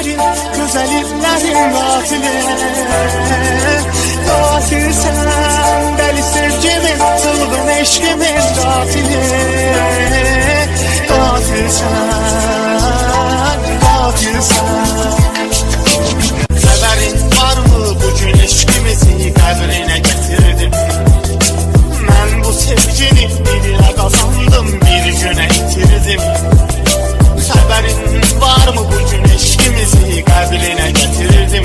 günlerin, güzel illerin katili. Katil sen, deli sevgimin, çılgın eşkimin katili. Katil sen, katil sen. Haberin var mı bugün eşkimizi kabrine getirdim. Ben bu sevgini birine kazandım, bir güne itirdim. Haberin var mı bugün eşkimizi kabrine getirdim.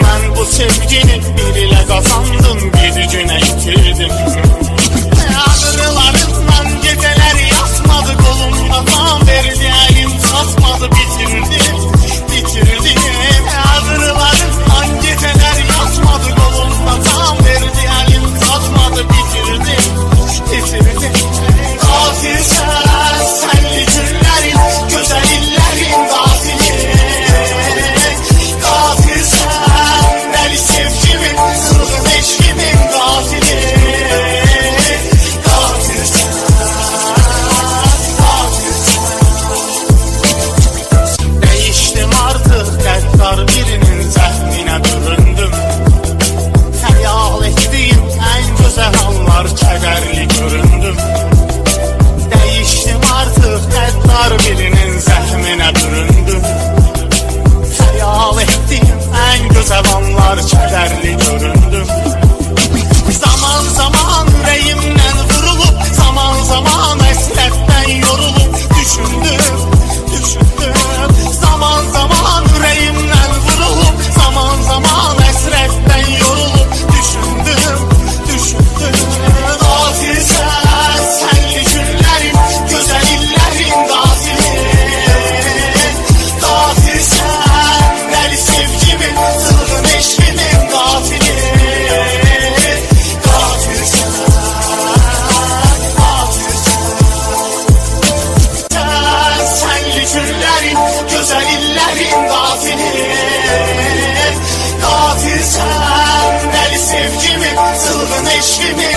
Ben bu sevgini birine kazandım, bir güne itirdim. Ağrılarından geceler yatmadı, kolumda tam verdi, elim satmadı, bitirdim, bitirdim. Ağrılarından geceler yatmadı, kolumda tam verdi, elim satmadı, bitirdim, bitirdim. Katil sen, senli günlerin, güzel illerin katili. Katil sen, deli sevgimin, çılgın eşkimin katili. Katil sen, katil sen. Değiştim artık, gaddar birinin zəhminə büründüm. Hayal ettiğim en güzel anlar kederli göründüm. Değiştim artık, gaddar birinin zəhminə büründüm. Hayal ettiğim en güzel anlar kederli göründüm. Zaman zaman yüreğimden vurulup, zaman zaman esretten yorulup düşündüm, düşündüm. Zaman zaman yüreğimden vurulup, zaman zaman esretten yorulup düşündüm, düşündüm. Katil sen, senli günlerin, güzel illerin katili. Katil sen, deli sevgimin, çılgın eşkimin katili. Katil sen, katil sen. Senli günlerin, güzel illerin katili. Katil sen, deli sevgimin, çılgın eşkimin